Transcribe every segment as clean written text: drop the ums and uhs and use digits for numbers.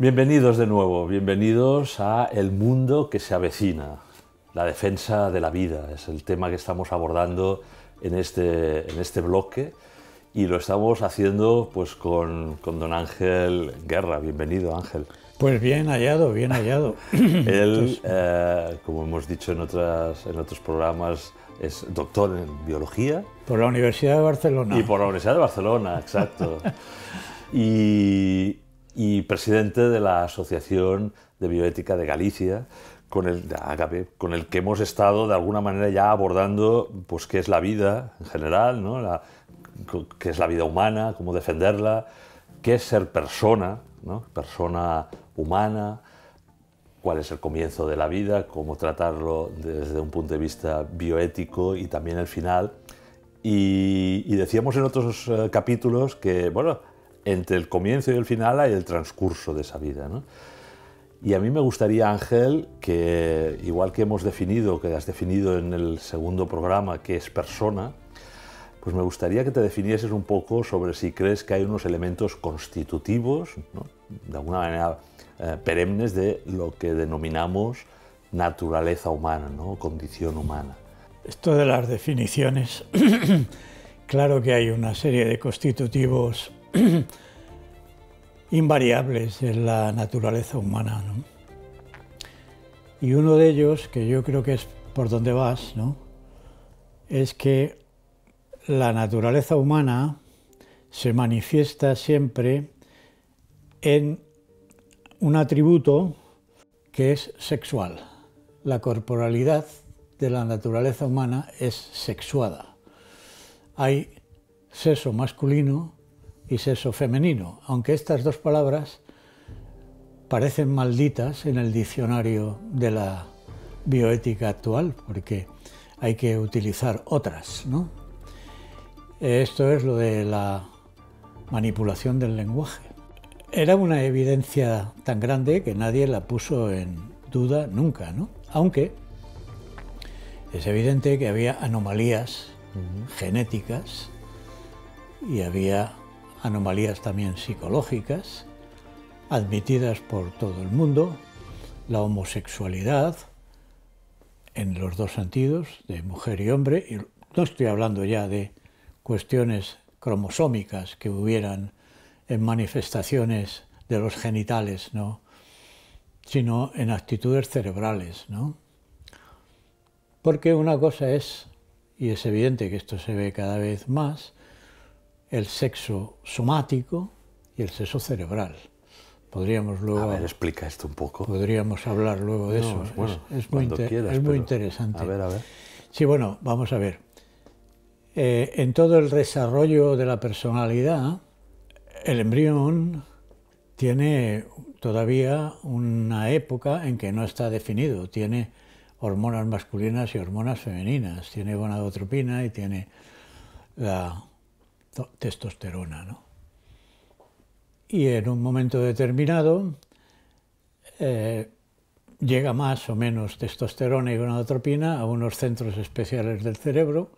Bienvenidos de nuevo, bienvenidos a El mundo que se avecina. La defensa de la vida es el tema que estamos abordando en este bloque y lo estamos haciendo pues con don Ángel Guerra. Bienvenido, Ángel. Pues bien hallado, bien hallado. Él, como hemos dicho en otros programas, es doctor en biología. Por la Universidad de Barcelona. Y por la Universidad de Barcelona, exacto. y presidente de la Asociación de Bioética de Galicia, con el que hemos estado de alguna manera ya abordando pues, qué es la vida en general, ¿no? Qué es la vida humana, cómo defenderla, qué es ser persona, ¿no? Persona humana, cuál es el comienzo de la vida, cómo tratarlo desde un punto de vista bioético y también el final. Y decíamos en otros capítulos que, bueno, entre el comienzo y el final hay el transcurso de esa vida, ¿no? Y a mí me gustaría, Ángel, que igual que has definido en el segundo programa qué es persona, pues me gustaría que te definieses un poco sobre si crees que hay unos elementos constitutivos, ¿no? De alguna manera perennes de lo que denominamos naturaleza humana, ¿no? Condición humana. Esto de las definiciones, claro que hay una serie de constitutivos invariables en la naturaleza humana, ¿no? Y uno de ellos, que yo creo que es por donde vas, ¿no? Es que la naturaleza humana se manifiesta siempre en un atributo que es sexual. La corporalidad de la naturaleza humana es sexuada. Hay sexo masculino y sexo femenino, aunque estas dos palabras parecen malditas en el diccionario de la bioética actual, porque hay que utilizar otras, ¿no? Esto es lo de la manipulación del lenguaje. Era una evidencia tan grande que nadie la puso en duda nunca, ¿no? Aunque es evidente que había anomalías genéticas y había anomalías también psicológicas admitidas por todo el mundo, la homosexualidad en los dos sentidos, de mujer y hombre, y no estoy hablando ya de cuestiones cromosómicas que hubieran en manifestaciones de los genitales, ¿no? Sino en actitudes cerebrales, ¿no? Porque una cosa es, y es evidente que esto se ve cada vez más, el sexo somático y el sexo cerebral. Podríamos luego... A ver, explica esto un poco. Podríamos hablar luego de eso. Bueno, es muy interesante. A ver. Sí, bueno, vamos a ver. En todo el desarrollo de la personalidad, el embrión tiene todavía una época en que no está definido. Tiene hormonas masculinas y hormonas femeninas. Tiene gonadotropina y tiene la testosterona, ¿no? Y en un momento determinado llega más o menos testosterona y gonadotropina a unos centros especiales del cerebro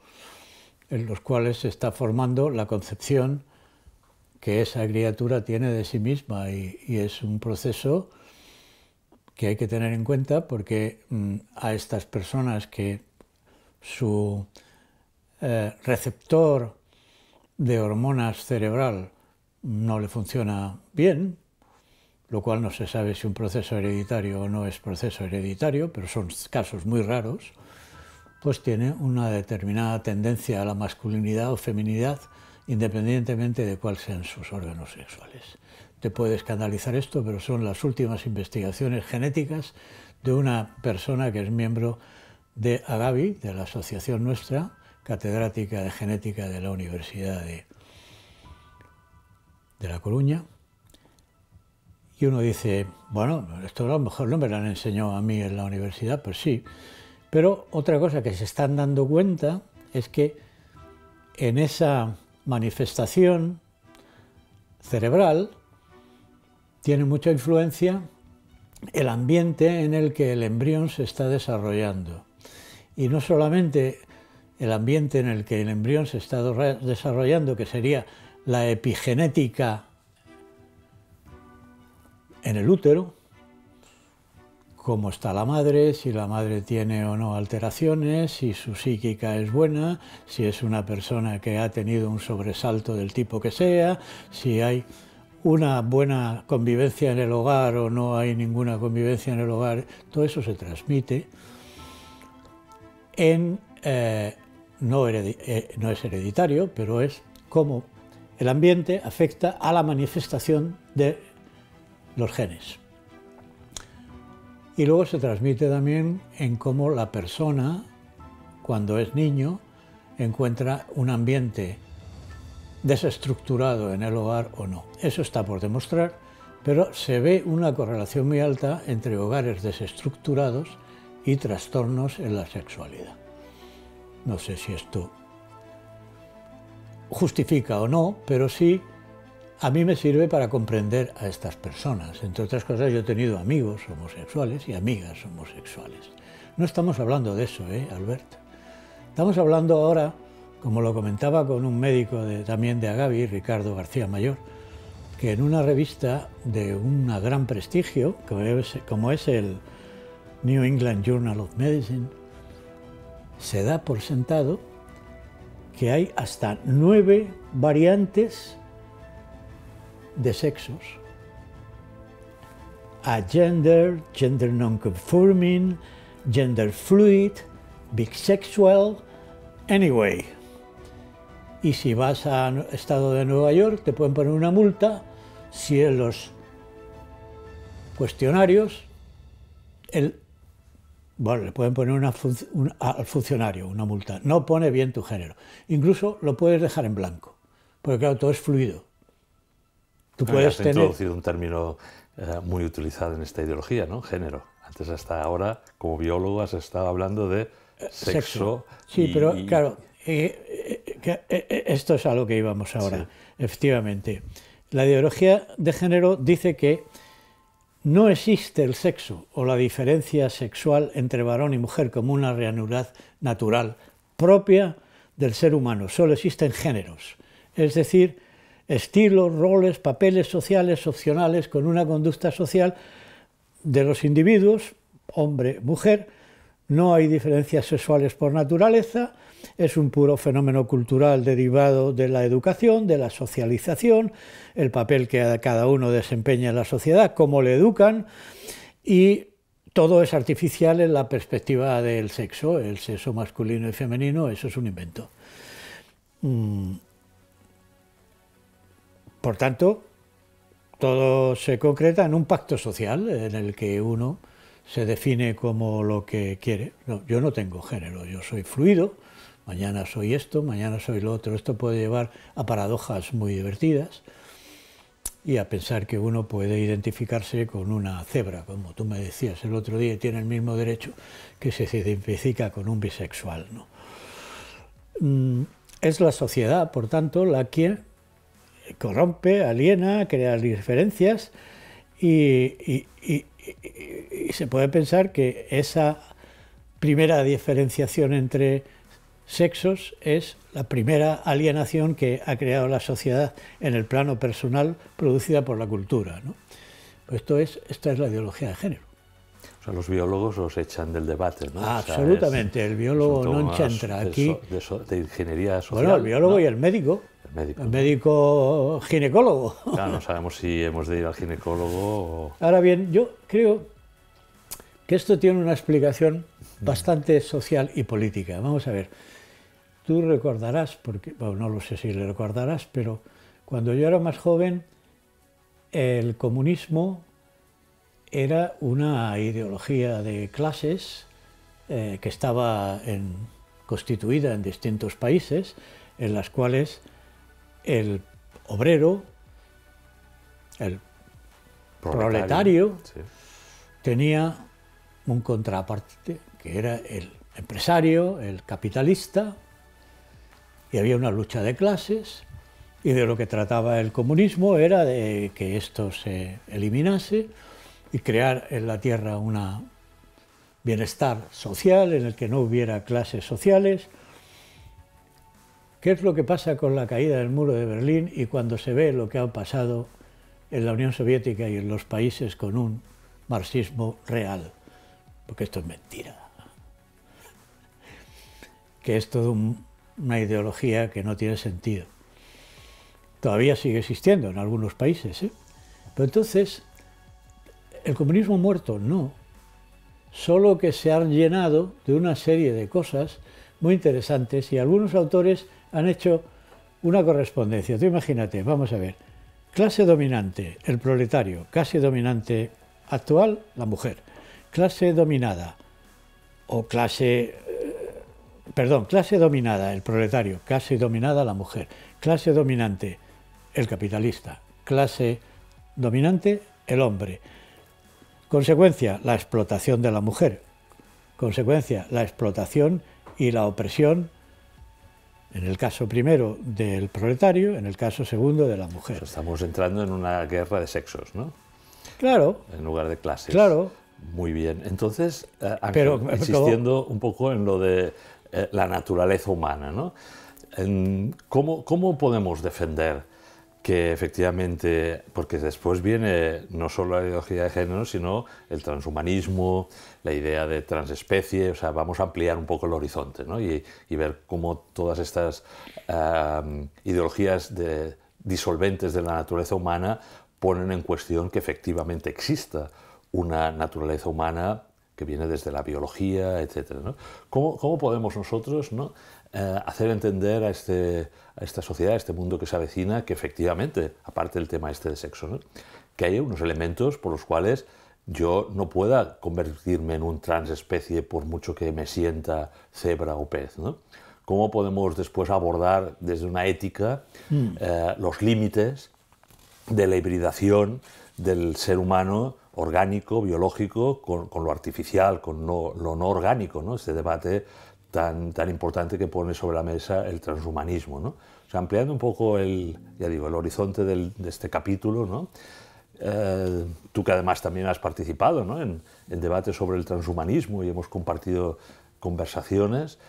en los cuales se está formando la concepción que esa criatura tiene de sí misma y es un proceso que hay que tener en cuenta porque a estas personas que su receptor de hormonas cerebral no le funciona bien, lo cual no se sabe si un proceso hereditario o no es proceso hereditario, pero son casos muy raros, pues tiene una determinada tendencia a la masculinidad o feminidad independientemente de cuáles sean sus órganos sexuales. Te puede escandalizar esto, pero son las últimas investigaciones genéticas de una persona que es miembro de AGABI, de la asociación nuestra, catedrática de genética de la Universidad de La Coruña. Y uno dice, bueno, esto a lo mejor no me lo han enseñado a mí en la universidad, pues sí. Pero otra cosa que se están dando cuenta es que en esa manifestación cerebral tiene mucha influencia el ambiente en el que el embrión se está desarrollando. Y no solamente el ambiente en el que el embrión se está desarrollando, que sería la epigenética en el útero, cómo está la madre, si la madre tiene o no alteraciones, si su psíquica es buena, si es una persona que ha tenido un sobresalto del tipo que sea, si hay una buena convivencia en el hogar o no hay ninguna convivencia en el hogar. Todo eso se transmite en, no es hereditario, pero es cómo el ambiente afecta a la manifestación de los genes. Y luego se transmite también en cómo la persona, cuando es niño, encuentra un ambiente desestructurado en el hogar o no. Eso está por demostrar, pero se ve una correlación muy alta entre hogares desestructurados y trastornos en la sexualidad. No sé si esto justifica o no, pero sí a mí me sirve para comprender a estas personas. Entre otras cosas, yo he tenido amigos homosexuales y amigas homosexuales. No estamos hablando de eso, Albert. Estamos hablando ahora, como lo comentaba con un médico también de Agavi, Ricardo García Mayor, que en una revista de un gran prestigio, como es el New England Journal of Medicine, se da por sentado que hay hasta 9 variantes de sexos: agender, gender non-conforming, gender fluid, bisexual, anyway. Y si vas al estado de Nueva York te pueden poner una multa si en los cuestionarios le pueden poner al funcionario una multa. No pone bien tu género. Incluso lo puedes dejar en blanco, porque claro, todo es fluido. Tú puedes tener... introducido un término muy utilizado en esta ideología, ¿no? Género. Antes, hasta ahora, como biólogo, has estado hablando de sexo. Sí, pero claro, esto es a lo que íbamos ahora. Sí. Efectivamente, la ideología de género dice que no existe el sexo o la diferencia sexual entre varón y mujer como una realidad natural propia del ser humano. Solo existen géneros, es decir, estilos, roles, papeles sociales opcionales con una conducta social de los individuos, hombre, mujer. No hay diferencias sexuales por naturaleza, es un puro fenómeno cultural derivado de la educación, de la socialización, el papel que cada uno desempeña en la sociedad, cómo le educan, y todo es artificial en la perspectiva del sexo, el sexo masculino y femenino, eso es un invento. Por tanto, todo se concreta en un pacto social en el que uno se define como lo que quiere. No, yo no tengo género, yo soy fluido, mañana soy esto, mañana soy lo otro. Esto puede llevar a paradojas muy divertidas y a pensar que uno puede identificarse con una cebra, como tú me decías el otro día, y tiene el mismo derecho que se identifica con un bisexual, ¿no? Es la sociedad, por tanto, la que corrompe, aliena, crea diferencias y se puede pensar que esa primera diferenciación entre sexos es la primera alienación que ha creado la sociedad en el plano personal producida por la cultura, ¿no? Pues esta es la ideología de género. O sea, los biólogos os echan del debate, ¿no? Absolutamente, el biólogo no entra aquí. De ingeniería social. Bueno, el biólogo, ¿no? Y el médico. El médico ginecólogo. Claro, no sabemos si hemos de ir al ginecólogo o... Ahora bien, yo creo que esto tiene una explicación bastante social y política. Vamos a ver, tú recordarás, porque bueno, no lo sé si le recordarás, pero cuando yo era más joven, el comunismo era una ideología de clases que estaba constituida en distintos países, en las cuales el obrero, el proletario, sí, tenía un contraparte que era el empresario, el capitalista, y había una lucha de clases, y de lo que trataba el comunismo era de que esto se eliminase y crear en la tierra un bienestar social en el que no hubiera clases sociales. ¿Qué es lo que pasa con la caída del muro de Berlín y cuando se ve lo que ha pasado en la Unión Soviética y en los países con un marxismo real, porque esto es mentira, que es toda una ideología que no tiene sentido. Todavía sigue existiendo en algunos países, ¿eh? Pero entonces, el comunismo muerto no, solo que se han llenado de una serie de cosas muy interesantes y algunos autores han hecho una correspondencia. Tú imagínate, vamos a ver, clase dominante, el proletario, clase dominante actual, la mujer, clase dominada, o clase dominada, el proletario, clase dominada, la mujer, clase dominante, el capitalista, clase dominante, el hombre. Consecuencia, la explotación de la mujer. Consecuencia, la explotación y la opresión, en el caso primero del proletario, en el caso segundo de la mujer. Estamos entrando en una guerra de sexos, ¿no? Claro. En lugar de clases. Claro. Muy bien. Entonces, Ángel, insistiendo un poco en lo de la naturaleza humana, ¿no? ¿Cómo podemos defender que efectivamente, porque después viene no solo la ideología de género, sino el transhumanismo, la idea de transespecie, o sea, vamos a ampliar un poco el horizonte, ¿no? y ver cómo todas estas ideologías disolventes de la naturaleza humana ponen en cuestión que efectivamente exista una naturaleza humana que viene desde la biología, etc., ¿no? ¿Cómo podemos nosotros, ¿no?, hacer entender a esta sociedad, a este mundo que se avecina, que efectivamente, aparte del tema este de sexo, ¿no?, que hay unos elementos por los cuales yo no pueda convertirme en un transespecie por mucho que me sienta cebra o pez, ¿no? ¿Cómo podemos después abordar desde una ética los límites de la hibridación del ser humano orgánico, biológico, con lo artificial, con lo no orgánico, ¿no? Este debate tan importante que pone sobre la mesa el transhumanismo, ¿no? O sea, ampliando un poco el horizonte de este capítulo, ¿no? Tú que además también has participado, ¿no?, en debates sobre el transhumanismo y hemos compartido conversaciones,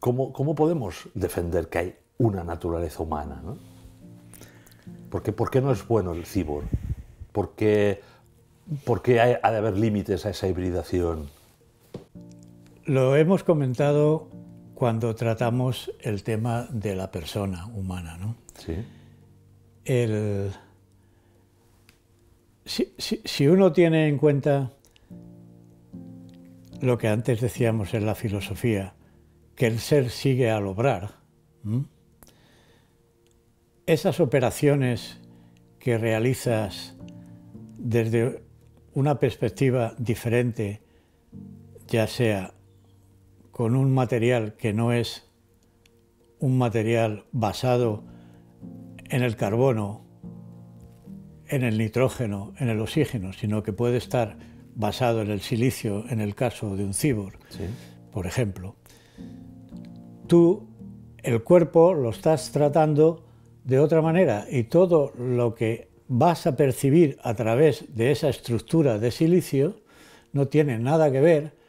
¿cómo podemos defender que hay una naturaleza humana, ¿no? ¿Por qué no es bueno el cyborg? ¿Por qué ha de haber límites a esa hibridación? Lo hemos comentado cuando tratamos el tema de la persona humana, ¿no? Sí. Si uno tiene en cuenta lo que antes decíamos en la filosofía, que el ser sigue al obrar, esas operaciones que realizas desde una perspectiva diferente, ya sea con un material que no es un material basado en el carbono, en el nitrógeno, en el oxígeno, sino que puede estar basado en el silicio en el caso de un cyborg, sí, por ejemplo. Tú, el cuerpo, lo estás tratando de otra manera y todo lo que vas a percibir a través de esa estructura de silicio no tiene nada que ver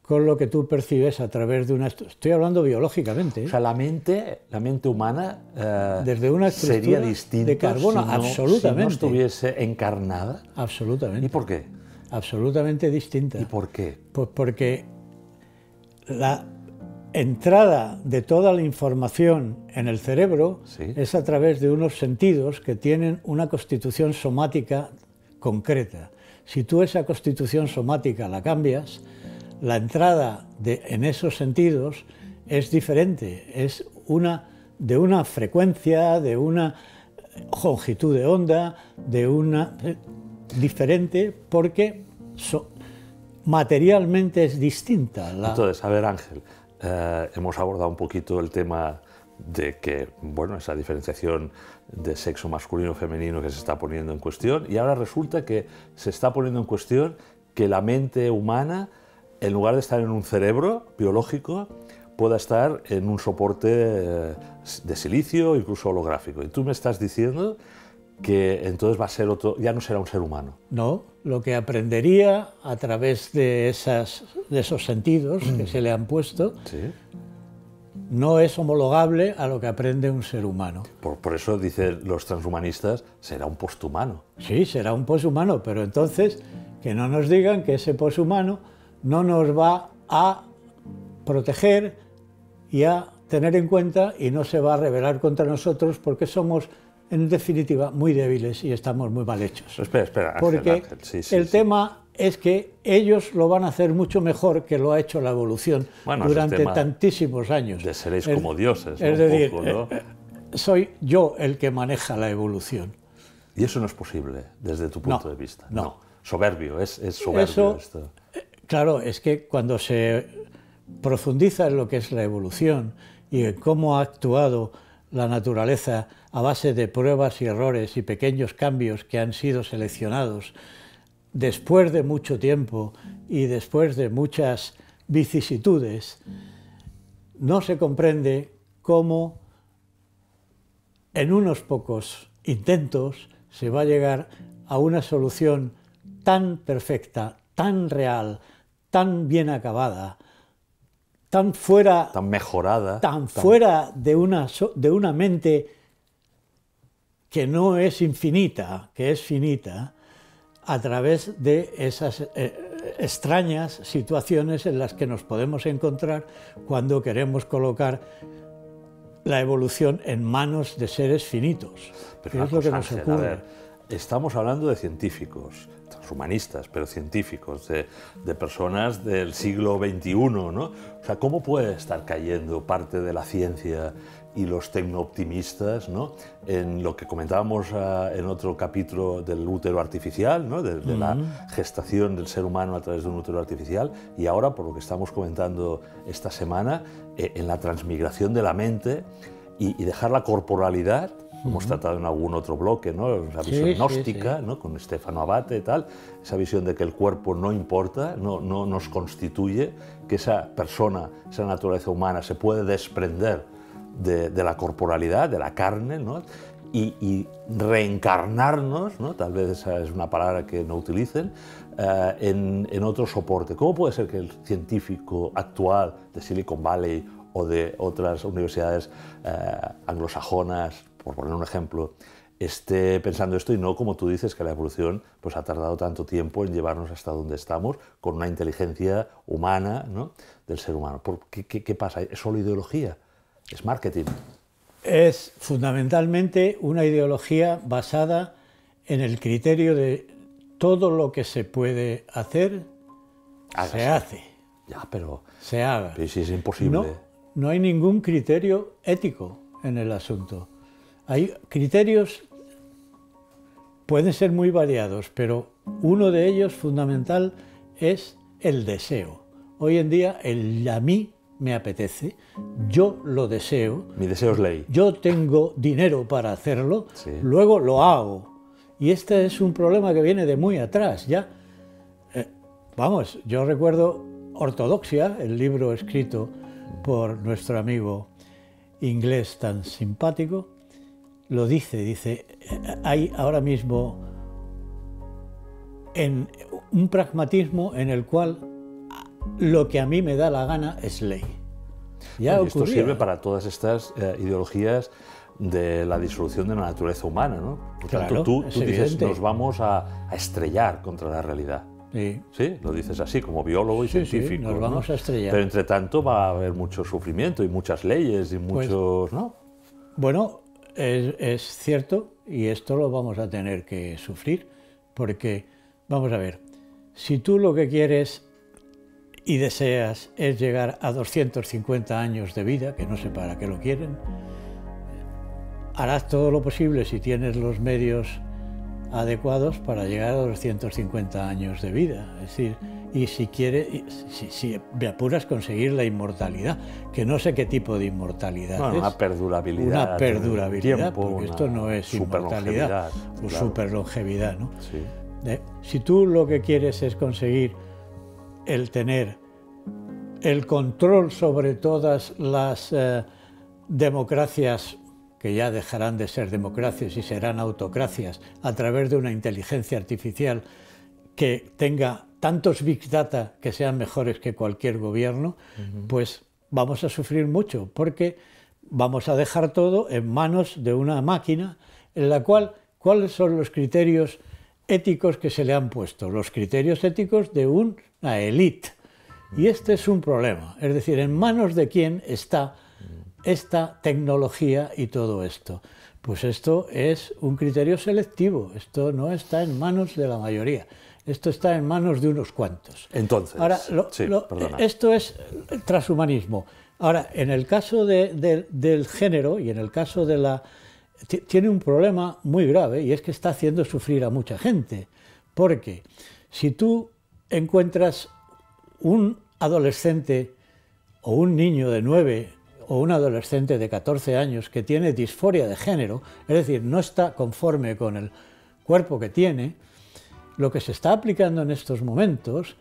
con lo que tú percibes a través de una... Estoy hablando biológicamente, ¿eh? O sea, la mente humana desde una sería distinta de carbono, absolutamente. Si no estuviese encarnada. Absolutamente. ¿Y por qué? Absolutamente distinta. ¿Y por qué? Pues porque la entrada de toda la información en el cerebro, sí, es a través de unos sentidos que tienen una constitución somática concreta. Si tú esa constitución somática la cambias, la entrada en esos sentidos es diferente, es de una frecuencia, de una longitud de onda, de una diferente, porque materialmente es distinta. Entonces, a ver, Ángel, hemos abordado un poquito el tema de que, bueno, esa diferenciación de sexo masculino o femenino que se está poniendo en cuestión, y ahora resulta que se está poniendo en cuestión que la mente humana, en lugar de estar en un cerebro biológico, pueda estar en un soporte de silicio, incluso holográfico. Y tú me estás diciendo que entonces va a ser ya no será un ser humano. No, lo que aprendería a través de esos sentidos que se le han puesto, sí, no es homologable a lo que aprende un ser humano. Por eso dicen los transhumanistas, será un posthumano. Sí, será un posthumano, pero entonces que no nos digan que ese posthumano no nos va a proteger y a tener en cuenta y no se va a rebelar contra nosotros porque somos, en definitiva, muy débiles y estamos muy mal hechos. Espera, porque Ángel, el tema es que ellos lo van a hacer mucho mejor que lo ha hecho la evolución durante tantísimos años. De seréis como dioses, ¿no? Es decir, soy yo el que maneja la evolución. Y eso no es posible desde tu punto de vista. No. Soberbio, es soberbio esto. Claro, es que cuando se profundiza en lo que es la evolución y en cómo ha actuado la naturaleza a base de pruebas y errores y pequeños cambios que han sido seleccionados después de mucho tiempo y después de muchas vicisitudes, no se comprende cómo en unos pocos intentos se va a llegar a una solución tan perfecta, tan real, tan bien acabada, tan mejorada, tan fuera de una mente que no es infinita, que es finita, a través de esas extrañas situaciones en las que nos podemos encontrar cuando queremos colocar la evolución en manos de seres finitos. Pero es lo que nos ocurre. A ver, estamos hablando de científicos, transhumanistas, pero científicos, de personas del siglo XXI, ¿no? O sea, ¿cómo puede estar cayendo parte de la ciencia y los tecnooptimistas, ¿no?, en lo que comentábamos en otro capítulo del útero artificial, ¿no?, de la gestación del ser humano a través de un útero artificial, y ahora, por lo que estamos comentando esta semana, en la transmigración de la mente y dejar la corporalidad? Hemos tratado en algún otro bloque, ¿no?, la visión gnóstica, ¿no?, con Stefano Abate y tal, esa visión de que el cuerpo no importa, no nos constituye, que esa persona, esa naturaleza humana se puede desprender de la corporalidad, de la carne, ¿no?, y reencarnarnos, ¿no?, tal vez esa es una palabra que no utilicen, en otro soporte. ¿Cómo puede ser que el científico actual de Silicon Valley o de otras universidades anglosajonas, por poner un ejemplo, esté pensando esto y no, como tú dices, que la evolución pues, ha tardado tanto tiempo en llevarnos hasta donde estamos, con una inteligencia humana, ¿no?, del ser humano? ¿Qué pasa? ¿Es solo ideología? ¿Es marketing? Es fundamentalmente una ideología basada en el criterio de todo lo que se puede hacer, se hace. Ya, pero... Se haga. Pero si es imposible. No hay ningún criterio ético en el asunto. Hay criterios, pueden ser muy variados, pero uno de ellos fundamental es el deseo. Hoy en día, a mí me apetece, yo lo deseo. Mi deseo es ley. Yo tengo dinero para hacerlo, luego lo hago. Y este es un problema que viene de muy atrás, ya. Vamos, yo recuerdo Ortodoxia, el libro escrito por nuestro amigo inglés tan simpático, lo dice, hay ahora mismo un pragmatismo en el cual lo que a mí me da la gana es ley. Bueno, esto sirve para todas estas ideologías de la disolución de la naturaleza humana, ¿no? Por tanto, tú dices, nos vamos a estrellar contra la realidad. Sí. Sí, lo dices así, como biólogo y científico. Sí, nos vamos a estrellar. Pero entre tanto va a haber mucho sufrimiento y muchas leyes y muchos, ¿no? Bueno, es cierto, y esto lo vamos a tener que sufrir, porque, vamos a ver, si tú lo que quieres y deseas es llegar a 250 años de vida, que no sé para qué lo quieren, harás todo lo posible si tienes los medios adecuados para llegar a 250 años de vida. Es decir, y si quieres, si me apuras, conseguir la inmortalidad, que no sé qué tipo de inmortalidad es. Una perdurabilidad. Una perdurabilidad, tiempo, porque esto no es inmortalidad, o claro. Superlongevidad, ¿no? Sí. Si tú lo que quieres es conseguir el tener el control sobre todas las democracias, que ya dejarán de ser democracias y serán autocracias, a través de una inteligencia artificial que tenga tantos big data que sean mejores que cualquier gobierno, pues vamos a sufrir mucho, porque vamos a dejar todo en manos de una máquina en la cual, ¿cuáles son los criterios éticos que se le han puesto? Los criterios éticos de una élite. Y este es un problema, es decir, ¿en manos de quién está esta tecnología y todo esto? Pues esto es un criterio selectivo, esto no está en manos de la mayoría, esto está en manos de unos cuantos. Entonces, ahora, perdona. Esto es transhumanismo. Ahora, en el caso del género y en el caso de la... tiene un problema muy grave, y es que está haciendo sufrir a mucha gente, porque si tú encuentras un adolescente o un niño de 9 o un adolescente de 14 años que tiene disforia de género, es decir, no está conforme con el cuerpo que tiene, lo que se está aplicando en estos momentos,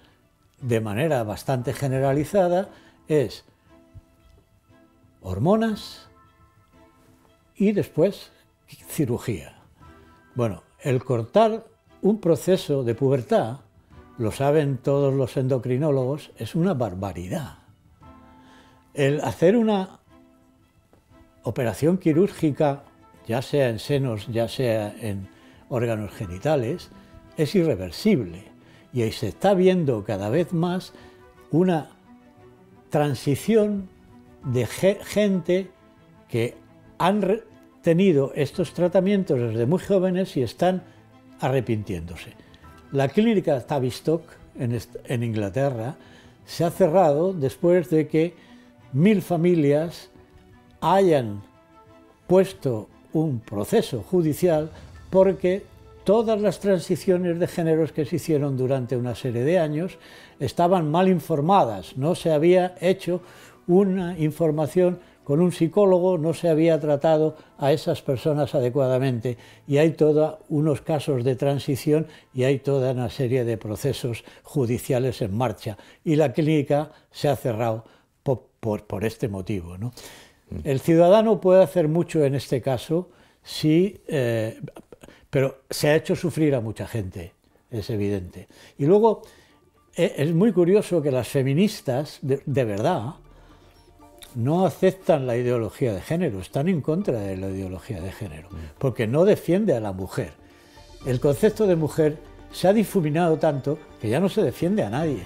de manera bastante generalizada, es hormonas y después cirugía. Bueno, el cortar un proceso de pubertad, lo saben todos los endocrinólogos, es una barbaridad. El hacer una operación quirúrgica, ya sea en senos, ya sea en órganos genitales, es irreversible. Y ahí se está viendo cada vez más una transición de gente que han tenido estos tratamientos desde muy jóvenes y están arrepintiéndose. La clínica Tavistock en Inglaterra se ha cerrado después de que 1000 familias hayan puesto un proceso judicial porque todas las transiciones de géneros que se hicieron durante una serie de años estaban mal informadas, no se había hecho una información con un psicólogo, no se había tratado a esas personas adecuadamente, y hay todos unos casos de transición y hay toda una serie de procesos judiciales en marcha, y la clínica se ha cerrado por este motivo, ¿no? El ciudadano puede hacer mucho en este caso, sí, pero se ha hecho sufrir a mucha gente, es evidente. Y luego es muy curioso que las feministas, de verdad, no aceptan la ideología de género, están en contra de la ideología de género, porque no defiende a la mujer. El concepto de mujer se ha difuminado tanto que ya no se defiende a nadie.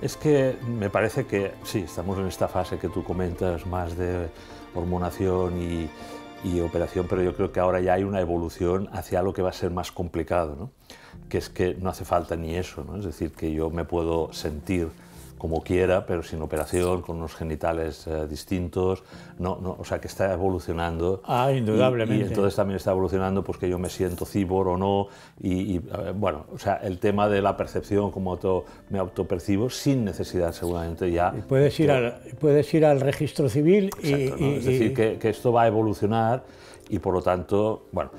Es que me parece que sí, estamos en esta fase que tú comentas más de hormonación y operación, pero yo creo que ahora ya hay una evolución hacia lo que va a ser más complicado, ¿no? Que es que no hace falta ni eso, ¿no? Es decir, que yo me puedo sentir como quiera, pero sin operación, con unos genitales distintos, o sea, que está evolucionando. Indudablemente. Y entonces también está evolucionando pues que yo me siento cibor o no, bueno, o sea, el tema de la percepción, como me autopercibo, sin necesidad seguramente ya. Y puedes ir al registro civil. Exacto, ¿no? Es decir, que esto va a evolucionar y por lo tanto, bueno,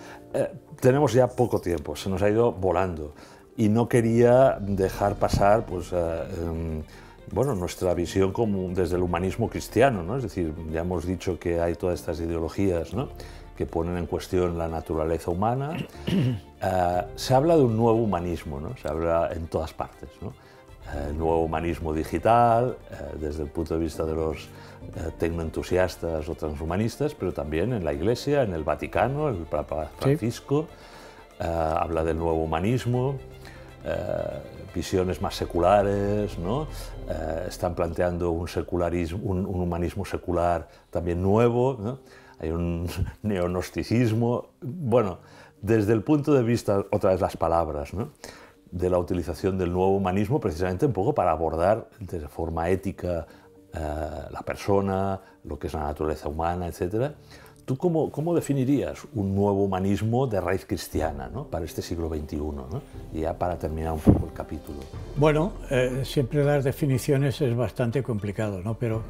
tenemos ya poco tiempo, se nos ha ido volando y no quería dejar pasar pues bueno, nuestra visión como desde el humanismo cristiano, ¿no? Es decir, ya hemos dicho que hay todas estas ideologías, ¿no?, que ponen en cuestión la naturaleza humana. Se habla de un nuevo humanismo, ¿no? Se habla en todas partes, ¿no? El nuevo humanismo digital, desde el punto de vista de los tecnoentusiastas o transhumanistas, pero también en la Iglesia, en el Vaticano, el Papa Francisco, sí, habla del nuevo humanismo. Visiones más seculares, ¿no? Están planteando un humanismo secular también nuevo, ¿no? Hay un neognosticismo. Bueno, desde el punto de vista, otra vez las palabras, ¿no?, de la utilización del nuevo humanismo, precisamente un poco para abordar de forma ética la persona, lo que es la naturaleza humana, etc. ¿Tú cómo definirías un nuevo humanismo de raíz cristiana, ¿no?, para este siglo XXI, ¿no? Y ya para terminar un poco el capítulo. Bueno, siempre las definiciones es bastante complicado, ¿no? Pero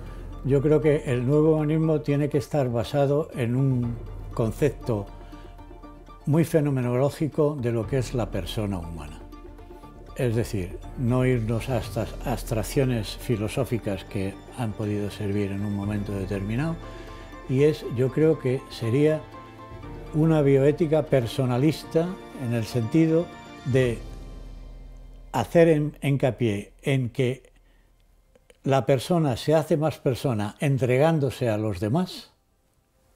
yo creo que el nuevo humanismo tiene que estar basado en un concepto muy fenomenológico de lo que es la persona humana. Es decir, no irnos a estas abstracciones filosóficas que han podido servir en un momento determinado, y yo creo que sería una bioética personalista en el sentido de hacer hincapié en que la persona se hace más persona entregándose a los demás,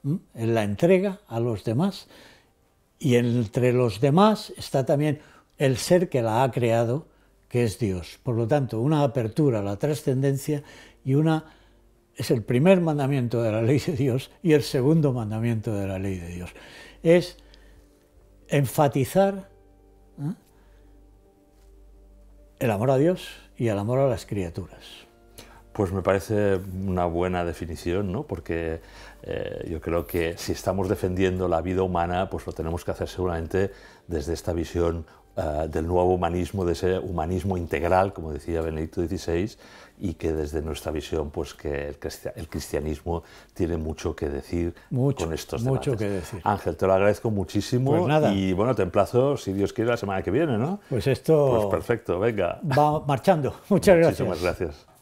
en la entrega a los demás, y entre los demás está también el ser que la ha creado, que es Dios. Por lo tanto, una apertura a la trascendencia es el primer mandamiento de la ley de Dios y el segundo mandamiento de la ley de Dios. Es enfatizar el amor a Dios y el amor a las criaturas. Pues me parece una buena definición, ¿no? Porque yo creo que si estamos defendiendo la vida humana, pues lo tenemos que hacer seguramente desde esta visión del nuevo humanismo, de ese humanismo integral, como decía Benedicto XVI, y que desde nuestra visión, pues que el cristianismo tiene mucho que decir con estos debates. Mucho que decir. Ángel, te lo agradezco muchísimo. Pues nada. Y bueno, te emplazo, si Dios quiere, la semana que viene, ¿no? Pues esto Pues perfecto, venga. va marchando. Muchas gracias. Muchísimas gracias.